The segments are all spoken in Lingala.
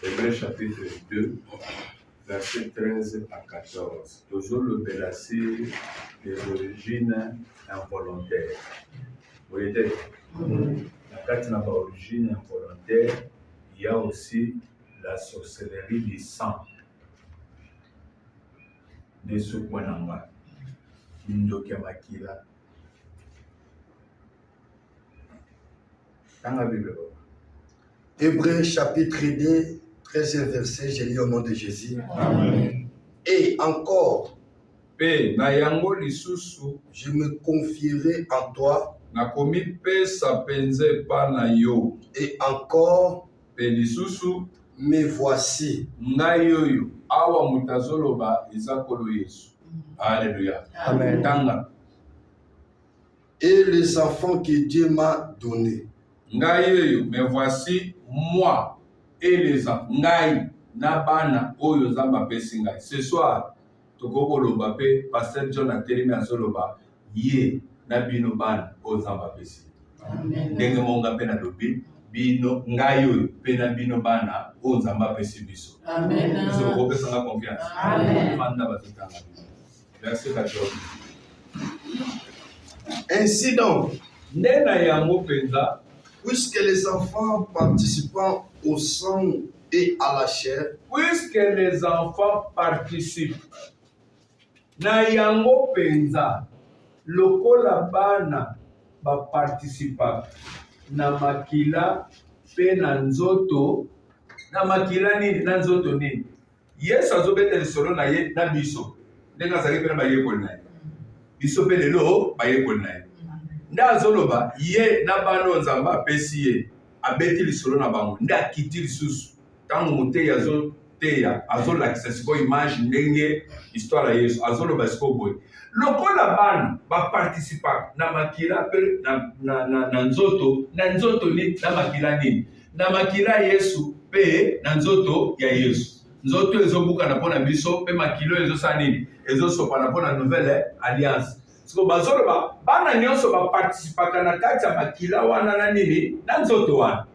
Hébreux chapitre 2, verset 13 à 14. Toujours le verset des origines involontaires. Vous voyez, quand on a l'origine involontaire, il y a aussi la sorcellerie du sang. Des soukwananga, Indokemakila. Dans la Bible. Hébreux chapitre 2, 13e verset, j'ai lu au nom de Jésus. Amen. Et encore, je me confierai en toi. Et encore, me voici. Alléluia. Amen. Et les enfants que Dieu m'a donnés. Me voici moi et les enfants. Nabana oyo zamba pesinga. Ce soir, tokoko loba pe pasteur John Atelemi azoloba ye nabino bana oyo zamba pesinga. Ndenge monga pe na lobi bino ngayo pe na bino bana oyo zamba pesi biso. Amen. Nous avons repensé confiance. Amen. Verset 14. Ainsi donc, Nena yango penza, puisque les enfants participant au sang et à la chair, puisque les enfants participent, na yango penza, lokola bana ba participa na makila pe na nzoto, na makila nini na nzoto nini. Yesu azobeta lisolo na ye na biso. Ndenga zaki pe na bayekoli na ye. Biso pe lelo bayekoli na ye. Nda azoloba ye na bano nzamba apesi ye abeti lisolo na bango nda akiti lisusu tango moteyi azoteya azolakisa sikoyo image ndenge histoire ya Yesu azoloba sikoyo boye lokola bana baparticipaka na makila pe na nzoto nini na makila nini na makila Yesu pe na nzoto ya Yesu nzoto ezobukana mpo na biso pe makilo ezosala nini ezosopana mpo na nouvelle alliance. Siko bazoloba bana nyonso baparticipaka na kati ya makila wana na nini na nzoto wana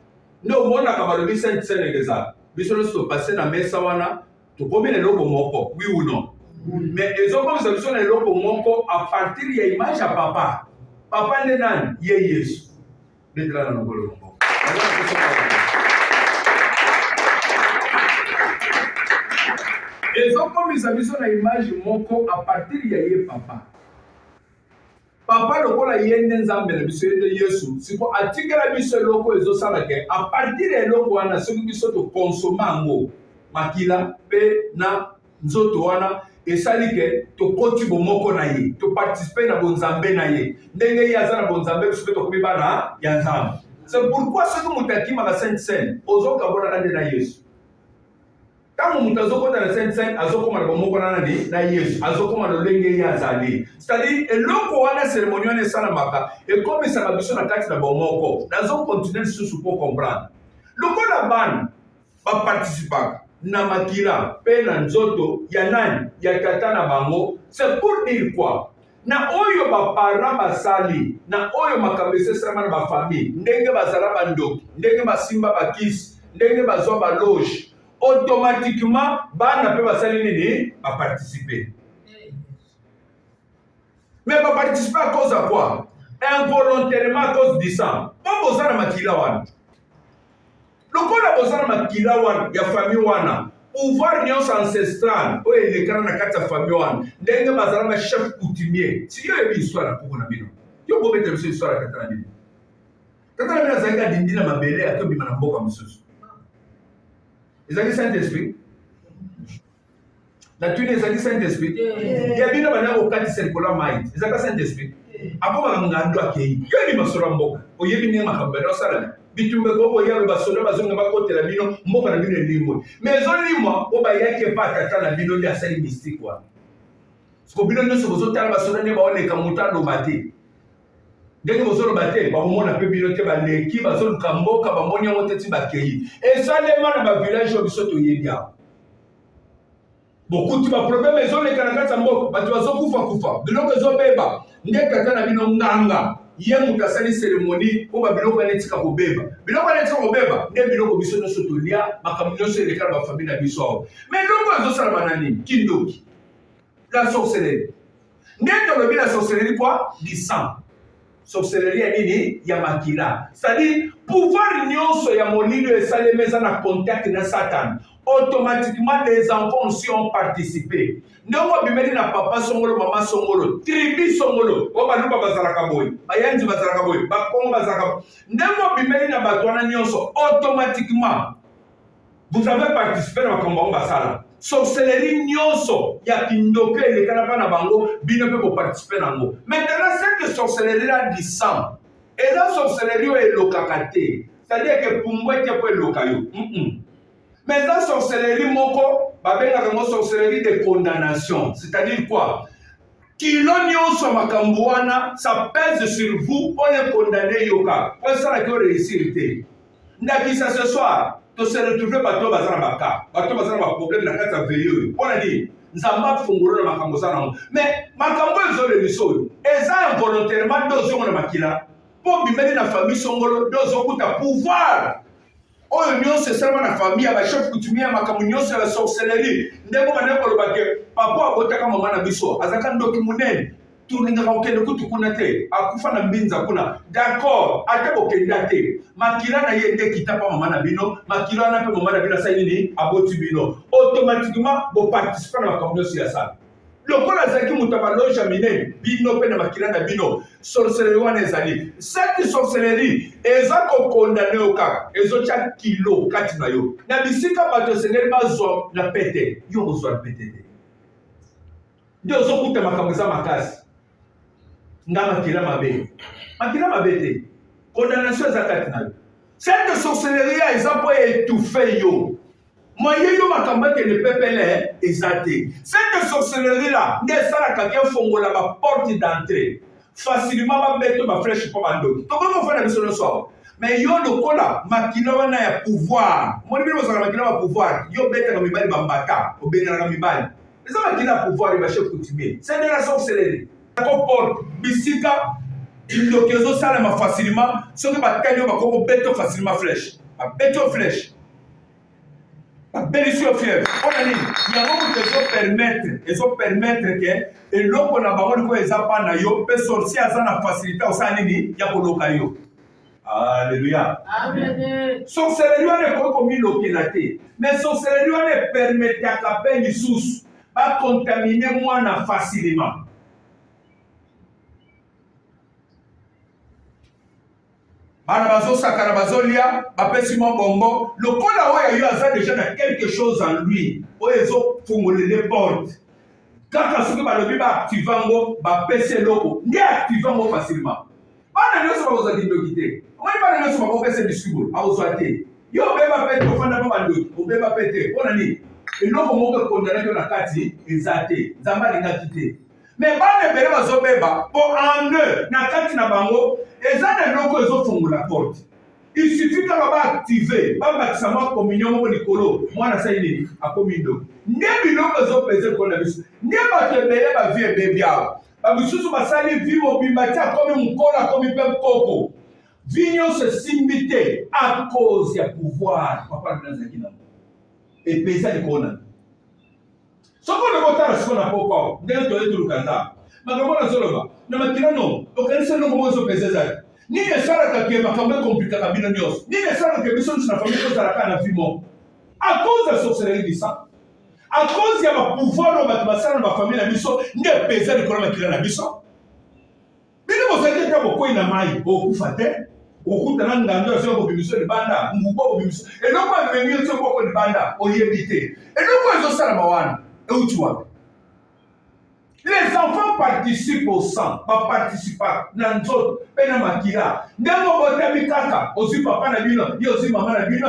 nde omonaka balobi senegeza biso nyonso topase na mesa wana tokomi na eloko moko oui ou non mais ezokomisa biso na eloko moko a partir ya image ya papa nde nani ye Yesu betela na lokolo moko ezokomisa biso na image moko a partir ya ye papa lokola yende nzambe na biso yende Yesu siko atikela biso eloko ezosala ke a partir ya eloko wana soki biso tokonsoma yango makila pe na nzoto wana esali ke tokoti bomoko na ye toparticipe na bonzambe na ye ndenge ye aza na bonzambe biso pe tokomi bana ya nzambe. C'est pourquoi soki moto akimaka Sainte Seine ozokabona nde na Yesu. Quand on azokota na Sainte Seine azokoma na bomoko na nani na Yesu azokoma na lenge ya azali c'est-à-dire eloko wana cérémonie wana esalamaka ekomisa biso na kati na bomoko nazo continuer lisusu pour comprendre lokola bana baparticipaka na makila pe na nzoto ya nani ya tata na bango. C'est pour dire quoi na oyo baparent basali na oyo makambo esesalama na bafamille ndenge bazala bandoki ndenge basimba bakisi ndenge bazwa baloge automatiquement bana pe basali nini ba participer mais ba participer à cause de quoi involontairement à cause du sang pas bozana makila wana lokola bozana makila wana ya famille wana pouvoir nyonso ancestral oyo elekana na kati ya famille wana ndenge bazala ba chef coutumier si yo yebi histoire na koko na bino yo bobeta biso histoire ya tata na bino azalaki adindina mabele atobima na mboka mosusu. Ezali Saint-Esprit. La tune ezali Saint-Esprit. Ya bino bana okati serkola mai. Ezali Saint-Esprit. Akoma ngando akei. Yo ni masora mboka. Oyebi ni makambo na sala. bitumbe ko ya ba soda bazonga ba kotela bino mboka na bino limo mais limwa o ba yake pa tata na bino ndi asali mystique wa ko bino nyoso bozotala ba soda ne ba oneka mutando bate ndenge bozoloba te bakomona mpe bino te baleki bazoluka mboka bamoni yango te ti bakei esalema na bavillage oyo biso toyebi awa bokuti baproblème ezoleka na kati ya mboka bato bazokufa biloko ezobeba nde tata na bino nganga ye moto asali cérémonie mpo babiloko wana etika kobeba biloko wana etika kobeba nde biloko biso nyonso tolia makambo nyonso eleka na bafamile na biso awa mais eloko ezosalama na nini kindoki la sorcellerie nde tolobi la sorcellerie kwa lisan sorcellerie ya nini ya makila c'est-à-dire pouvoir nyonso ya molilo esalemi eza na contact na Satan automatiquement les enfants aussi ont participé ndenge obimeli na papa songolo mama songolo tribu songolo o baluba bazalaka boye bayanzi bazalaka boye bakongo bazalaka ndenge obimeli na bato wana nyonso automatiquement vous avez participé na makambo yango basala sorcellerie nyonso ya kindoki elekana mpa na bango bino mpe boparticipe nango maintenant cette sorcellerie la du sang eza sorcellerie oyo elokaka te c'est-à-dire que pumbu ete mpo eloka yo mais eza sorcellerie moko babengaka yango sorcellerie de condamnation c'est-à-dire quoi kilo nyonso makambo wana ça pèse sur vous mpo ekondamne yoka po esalaki yo réussir te ndakisa ce soir se retrouver bato baza na baka bato baza na baproblème na kati ya veille oyo mpona nini nzambe afungolo na makambo oza nango mais makambo ezolebisa oyo eza involontairement nde ozongo na makila mpo bimeli na famille songolo nde ozokuta pouvoir oyo nyonso esalama na famille ya bachef coutumier ya makambo nyonso ya basorcellerie ndenge banaye koloba ke papa abotaka mama na biso azalaka ndoki monene tulingaka kokende kutu kuna te akufa na mbinza kuna d'accord ate bokenda te makila na ye nde kita mpa mama na bino makila wana mpe mama na bino asali nini aboti bino automatiquement boparticipe na makambo nyonso ya sala lokola azalaki moto baloge ya minene bino mpe na makila na bino sorcellerie wana ezali cette sorcellerie eza kokondane yo kaka ezotya kilo kati na yo na bisika bato esengeli bazwa na pete yo ozwa na pete te nde ozokuta makambo eza makasi nga makila mabe te condamnation eza kati na yo cette sorcellerie eza mpo étouffe yo moye yo makambo ekende pepele eza te cette sorcellerie là nde esalaka ke efongola baporte d'entrée facilement babeto baflèche mpo bandoki tokoki kofanda biso nyonso awa mais yo lokola makila wana ya pouvoir moni bino bozalaka makila ya pouvoir yo obetaka mibali bambata obengelaka mibali eza makila ya pouvoir ya bachef coutumier c'est de la sorcellerie porte bisika kindoki ezosalama facilement soki batali yo bakoko beto facilement flèche babeto flèche babelisi yo fièvre mpona nini yango moto ezopermettre ke eloko na bango liko eza mpa na yo mpe sorcier aza na facilité osala nini ya koloka yo alleluya sorcellerie wana ekoki komilokela te mais sorcellerie wana epermetaka mpe lisusu bakontamine mwana facilement bana bazosakana bazolia bapesi mwa bongo lokola oyo yo aza déjà na quelque chose en lui oyo ezofungolele porte kaka soki balobi baactive yango bapesi eloko nde active yango facilement bana nyonso bakozwa kindoki te omoni bana nyonso bakopesa bisubo akozwa te yo obeba pe te ofanda mpo bandoki obeba pe te mpona nini eloko moko ekondanaki yo na kati eza te nzambe alingaki te mais bana ebele bazobeba mpo ande na kati na bango eza na eloko ezofungola porte il suffit kaka baactive babakisa mwa communion moko likolo mwana asali nini akomi ndoki nde biloko ezopesa likolo na biso nde bato ebele bavie ebebi awa bamisusu basali vi mobimba te akomi mokolo akomi mpe mpoko vi nyonso esimbi te a cause ya pouvoir papa na azalaki nango epesa likolo na soki oloko otala siko na poko awa ndenge toye toluka nzambe makambo nazoloba na makila no okanisi eloko moko ezopesa ezali nini esalaka ke makambo ekomplikaka bino nyonso nini esalaka ke biso nyonso na famille tozalaka na vi moko a cause ya sorcellerie du sang a cause ya bapouvoir oyo bato basala na bafamille na biso nde epesa likolo makila na biso bino bozalaki ata bokwei na mai okufa te okutana ngando ya soki obimiso libanda nguba obimiso eloko ememi soki oko libanda oyebi te eloko ezosalama wana euti wapi Les enfants participent au sang, participent dans nzoto, pena makila. Ndemo botami kaka, ozi papa na bino, yo ozi mama na bino,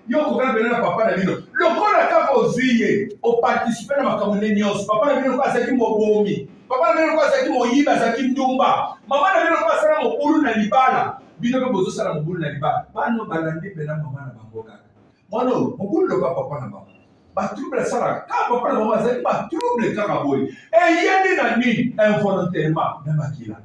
yo kokana pena na papa na bino. Lokola kaka ozuye, o participer na makamune nyonso. Papa na bino kwa saki mobomi, papa na bino kwa saki moyiba, saki ndumba. Mama na bino kwa sala mobulu na libala. Bino pe bozo sala mobulu na libala. Bano balandi pena mama na bango kaka. Mono, mobulu lokwa papa na bango. Trouble ça papa na maman azali trouble kaka boy et yende na nini involontairement na makila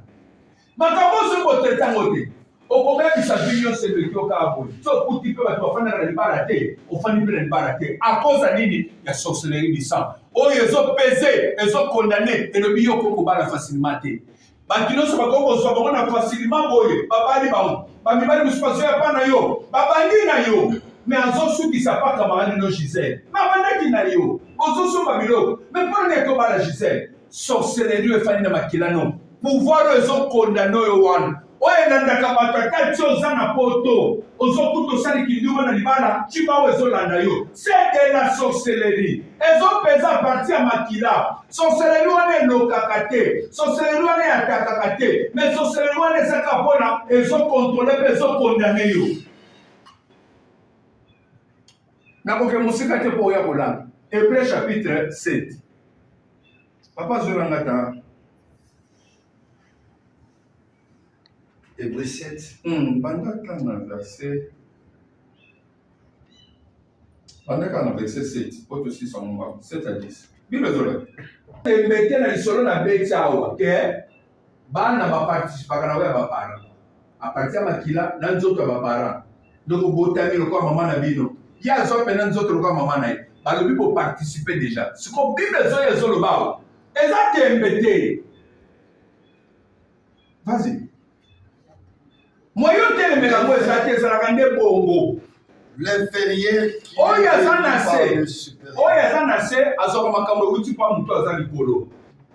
makambo so botreta ngote okoka bisa billion c'est le kio kaka boy so kuti pe bato bafanda na libala te ofandi pe na libala te à cause ya nini ya sorcellerie du sang oyo ezo peser ezo condamner elobi yo koko bala facilement te bato nyonso bakokozwa bango na facilement boye babali bango bamibali mosusu bazoya pa na yo babandi na yo mais azosukisa pa camarade no Gisèle mabandaki na yo ozosomba biloko mais mpona nini tobala Gisèle sorcellerie efandi na makila no pouvoir oyo ezokondane oyo wana oyo elandaka bato ata ti oza na poto ozokuta osaliki nduma na libala ciba oyo ezolanda yo c'est de la sorcellerie ezopesa parti ya makila sorcellerie wana elokaka te sorcellerie wana eatakaka te mais sorcellerie wana ezaka mpona ezokontrole mpe ezokondane yo nakoke mosika te mpo oya kolanda Hébreu chapitre 7 papa zolanga ta Hébreu 7 bandaka na verset bandaka na verset 7 oto 6 7 à 10 bible ezolanga embete na lisolo na beti awa ke bana baparticipaka na oyo ya bapara aparti ya makila na nzoto ya bapara ndoko botami lokola mama na bino ye azwa mpena nzoto lokola mama na ye balobi boparticipe déjà siko bible ezoyo ezoloba awa eza tembe te vas-y moyo otelemela ngo eza te ezalaka nde bongo l'inférieur oyo aza na se oyo aza na se azwaka makambo euti mpa moto aza likolo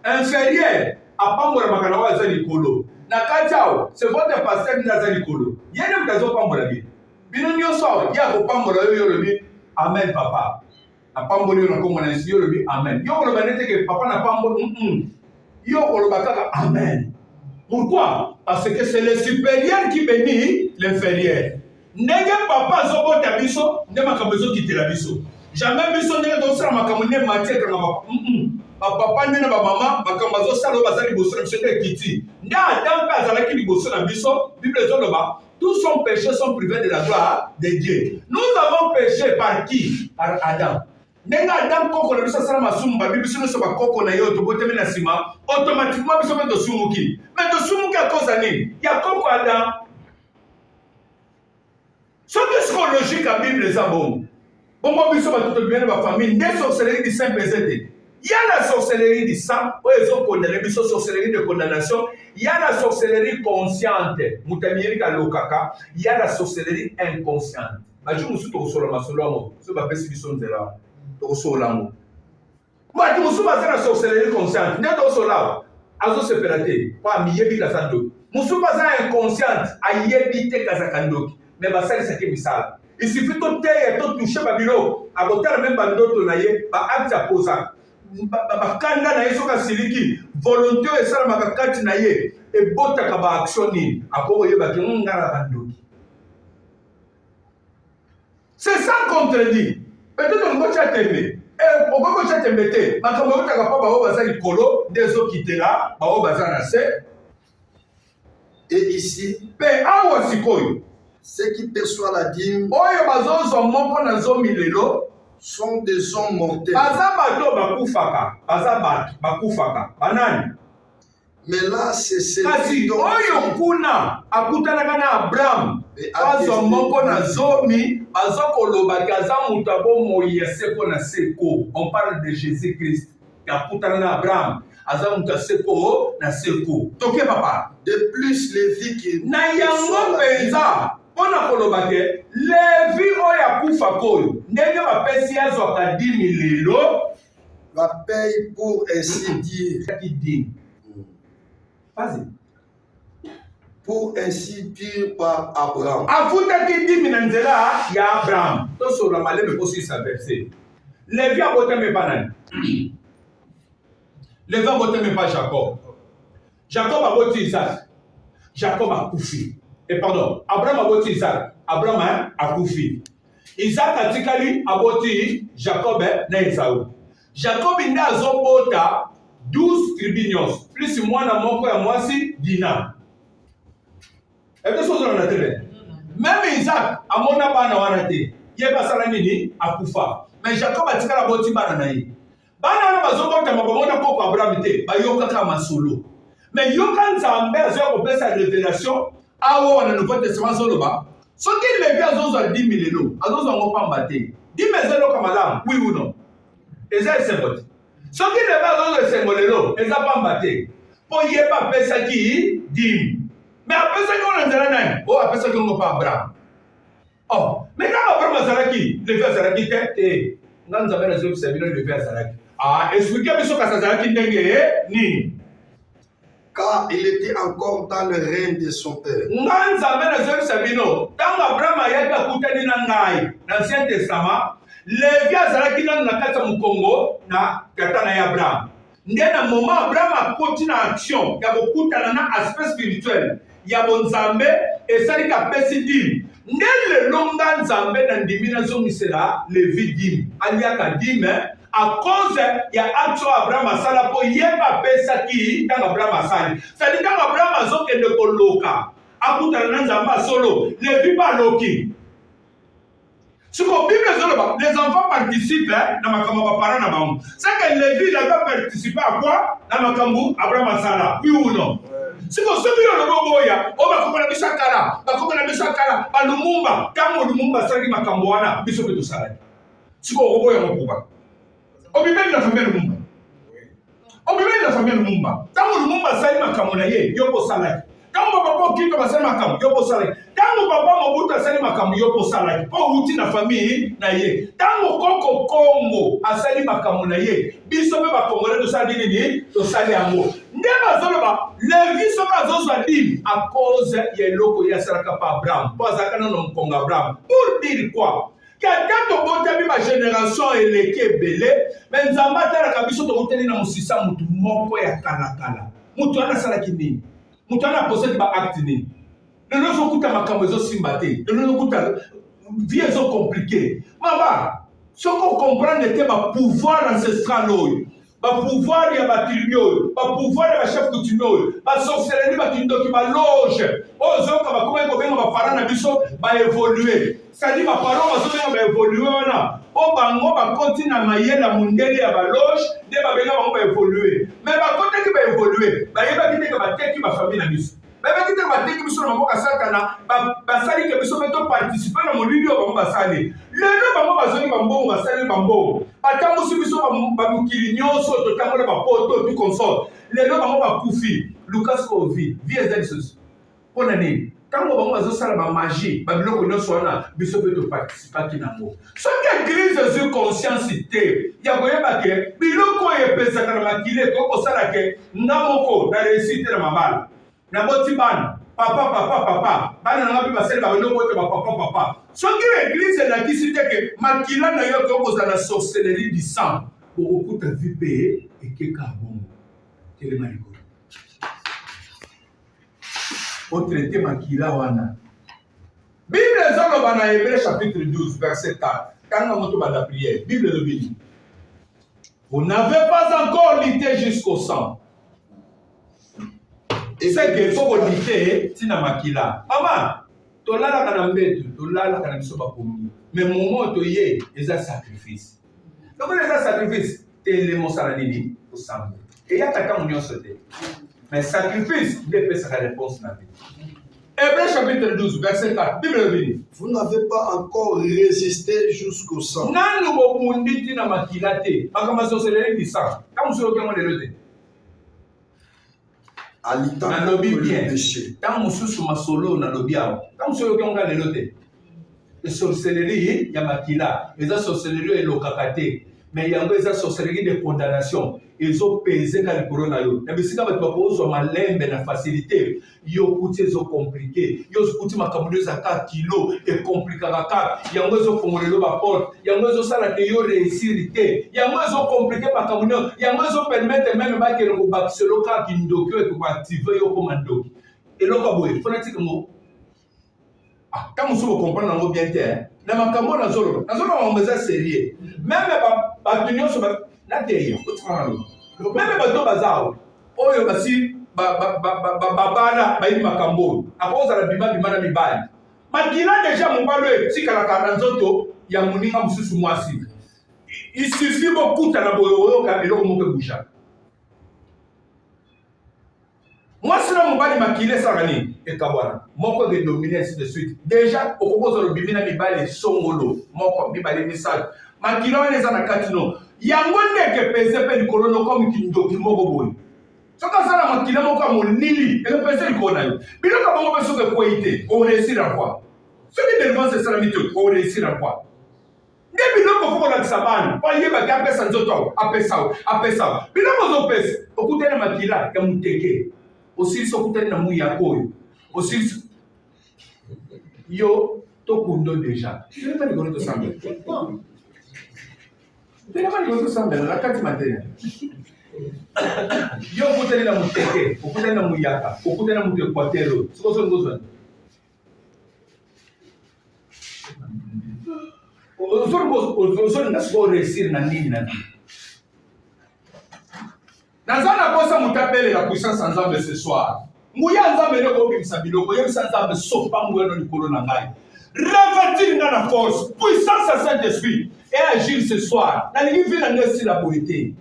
inférieur apambolamaka na oyo aza likolo na kati awo c'est votre pasteur nde aza likolo ye nde moto azopambola bino bino nyonso awa ye akopambola yo yo olobi amen papa apamboli yo na kombo na yesu yo olobi amen yo koloba nde teke papa na pamboli yo koloba kaka amen pourquoi parce que c'est le supérieur qui bénit l'inférieur ndenge papa azobota biso nde makambo ezokitela biso jamais biso ndenge tozosala makambo nde matie ekanga bapapa nde na bamama makambo azosala oyo baza liboso na biso nde ekiti nde adam mpe azalaki liboso na biso bible ezoloba tous son péchés sont privés de la gloire de Dieu. Nous avons péché par qui? Par Adam. Ndenge Adam koko na biso asala masumu babi biso nyonso bakoko na yo tobotemi na nsima automatiquement biso mpe tosumuki mais tosumuki à cause ya nini ya koko Adam soki psychologique ya bible eza bongo bongo biso bato tobimene bafamille nde sorcellerie du saint pese te ya la sorcellerie du sang oyo ezokondane biso sorcellerie de condamnation ya la sorcellerie consciente moto amiyebika alokaka ya la sorcellerie inconsciente bajo mosusu tokosola masolo yango so bapesi biso nzela tokosola yango bato mosusu baza na sorcellerie consciente nde tokosola awa azosepela te po amiyebi kaza ndoki mosusu baza inconsciente ayebi te kazaka ndoki me basalisaki misala isuffit toteya totouche babiloko akotala meme bandoto na ye baacte aposaka bakanda na ye soki asiliki volonté oyo esalamaka kati na ye ebotaka baaction nini akokoyebaki ngalaka ndoki c'est ça contredit peut-être olingotia tembe okokotia tembe te makambo eyotaka mpa baoyo baza likolo nde ezokitela baoyo baza na se et ici mpe awa sikoyo ceux qui perçoivent la dîme oyo bazozwa moko na zomi lelo sont des hommes mortels. Baza bato bakufaka, baza bato bakufaka. Banani? Mais là c'est celui dont oyo kuna akutanaka na Abraham. Bazo moko na zomi, bazo koloba kaza mutu abomo yese ko na seko. On parle de Jésus-Christ. Akutana na Abraham. Aza mutu seko na seko. Toke papa. De plus Lévi qui na yango penza. Pona koloba ke Levi oyo akufa koyo ndenge bapesi azwaka 10 000 lelo la paye pour ainsi dire vas-y pour ainsi dire par Abraham afutaki 10 000 na nzela ya Abraham tosola malebe kosisa verset Levi abotami epa nani levé abotami pas Jacob. Jacob aboti Isaac. Jacob a koufi. Et pardon, Abraham aboti Isaac. Abraham a koufi. Isaac a tikali aboti Jacob na Esaü. Jacob inde azobota 12 tribus plus mwana moko ya mwasi Dina. Est-ce que vous avez entendu? Même Isaac amona bana wana te. Yeba sala nini akufa. Mais Jacob a tikala aboti bana na ye. Bana wana bazobota mabamona ko Abraham te. Bayoka kama solo. Mais yoka nzambe azoya kopesa révélation awo wana Nouveau Testament zoloba. Soki levi azozwa 10 000 lelo, azozwa ngo pamba te. 10 000 lelo kamalam, oui ou non? Eza esengo te. Soki levi azozwa esengo lelo, eza pamba te. Po yeba pesaki 10. Mais apesaki ngo nzela nani? Oh, apesaki ngo pa Abraham. Oh, mais quand Abraham azalaki, levi azalaki te. Nga nzambe na zobisa bino levi azalaki. Ah, expliquez biso kasa azalaki ndenge nini? Car il était encore dans le règne de son père. L'Ancien Testament, Lévi azalaki na kati ya mukongo na tata na Abraham. Nde na moment Abraham a continué action ya kokutana na aspect spirituel ya bonzambe esali ka pesi dim. Nde le longa nzambe na ndimi na zongisela Lévi dim. Aliaka dim à cause il y a action Abraham asala po yeba pesa ki tanga Abraham asali. C'est dit tanga Abraham azoke de koloka. Akutana na nzamba solo, Lévi ba loki. Si la Bible zolo les enfants participent dans makambo ba parents na bango. C'est que Lévi il a participé à quoi? Dans makambo Abraham asala. Oui ou non? Si vous savez le boboya, on va comprendre bisakala, ba comprendre bisakala, ba lumumba, kamo lumumba sali makambo wana, biso beto sala. Si vous boboya ngokuba. Obibeli la famille Lumumba. Obibeli la famille Lumumba. Tango Lumumba sali makambo na ye, yoko salaki. Tango papa Kiko basali makambo, yoko salaki. Tango papa Mobutu asali makambo, yoko salaki. Po uti na famille na ye. Tango Koko Kongo asali makambo na ye. Biso be ba Congolais to sali nini? To sali yango. Ndeba zoloba, Lévi soka zozwa dim à cause ya loko ya salaka pa Abraham. Po azaka na mkonga Abraham. Pour dire quoi? Quand on a ma génération et les kebele, mais nous avons la biso to hoteli na musisa mutu moko ya kala. Mutu ana sala kini. Mutu ana possède ba acte ni. Le nozo kuta makambo zo simbate. Le nozo kuta vie zo compliqué. Mama, ce qu'on comprend était ma pouvoir ancestral oyo. Ba pouvoir ya ba tribu oyo, ba pouvoir ya ba chef coutumier oyo, ba sorcellerie ba kindo ki ba loge. Ozo ka ba comment ko benga ba parents na biso ba évoluer. C'est-à-dire ma parole va évoluer on va continuer à mailler la mundele à la loge de va évoluer mais va continuer qui va évoluer va y avoir qui va teki ma famille na biso mais va qui va teki biso na mboka satana ba sali ke biso beto participer na molili o ba sali le no ba zoni ba mbongo ba sali ba mbongo atango si biso ba mukili nyonso to tango ba poto tout consort le no ba kufi Lucas ko vie ezali on a dit quand on va faire la magie, on va faire biso beto participer ki nango. Ce que l'église Jésus conscience té, ya koyeba ke biloko epesa kana makile ko sala ke ngamoko na réussite na mabala. Na boti bana, papa, bana na ngapi baseli ba biloko te ba papa. Ce que l'église la kisite ke makila na yo ko sala sorcellerie du sang. Pour okuta vie payé et ke ka bongo. Quel est maliko? Pour traiter makila wana. Bible ezoloba na Hébreux chapitre 12 verset 4. Quand on tombe à la prière, Bible le dit. Vous n'avez pas encore lutté jusqu'au sang. Et c'est que faut lutter tina makila. Maman, tolala kana mbetu, tolala kana biso ba komi. Mais moment to ye, eza sacrifice. Donc les sacrifice, tele mosala nini au sang. Et ya taka munyo sote. Mais sacrifice, il peut sa réponse dans la vie. Hébreux chapitre 12, verset 4. Bible dit. Vous n'avez pas encore résisté jusqu'au sang. Nanu bokundi na makilate. Makama sorcellerie du sang. Quand vous serez comment le À l'état de péché. Quand vous serez masolo na lobia. Quand vous serez comment le lote. La sorcellerie ya makila. Les sorcellerie et lokakate. mais yango eza sorcellerie de condamnation ezopezeka likolo na yo na bisika bato bakozwa malembe na facilité yo kuti ezocomplike yo kuti makambo ezaka kilo ekomplikaka kaka yango ezofungolelo baporte yango ezosala te yo réussir te yango ezocomplike makambo yango ezopermettre meme bakele kobakiselo kaka kindoki oyo ekokoactive yo koma ndoki eloko boye fonatique ngo quand vous comprenez nango bien te na makambo nazoloba makambo eza sérieux meme bato nyonso nateya otikanalo meme bato bazao oyo basi babala bayibi makambo oyo akozala bimabima na mibali makila deja mobali oyo etikalaka na nzoto ya moninga mosusu mwasi isuffit bokuta na boyo oyoka eloko moko ebushaka mwasi na mobali makila esaka nini ekabwana moko edomine ainsi de suite deja okokozala obimi na mibali esongolo moko mibali misato makila wana eza na kati no yango ndeke pese mpe likolo nokomi kindoki moko boye soki asala makila moko ya monili ekopese likolo na yo biloko bango mpe soki ekwei te oreusira kwa soki délivrance esalami te oreusira kwa nde biloko fo kolakisa bana mpo ayebaki apesa nzoto awo apesa awo biloko ozopesa okutani makila ya moteke osilisi okutani na muyako oyo osilisi yo tokundo deja telema likolo tosambela telema likolo tosambela na kati materia yo okutani na moteke okutani na muyaka okutani na moto ekwatero sikosolingozwani ozolinga sikoyo réussir na nini na nini naza na posa moto abelela puissance ya nzambe ce soir nguya nzambe nde kobimisa biloko yebisa nzambe sopa nguyeno likolo na ngai revêtir nga na force puissance ya Saint-Esprit et agir ce soir nalingi vi na nde esila boye te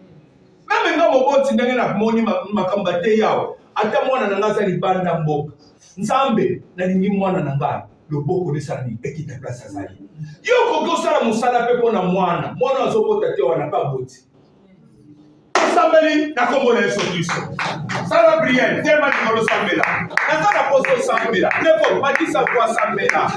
meme nga moboti ndenge namoni makambo ate yawo ata mwana na ngai aza libanda mboka nzambe nalingi mwana na ngai loboko nesala ni ekita place azali yo okoki osala mosala mpe mpo na mwana azokota te wana mpe aboti osambeli na kombo na Yesu Kristo sala priere tema likolo osambela naza na poso osambela leko matisa po asambela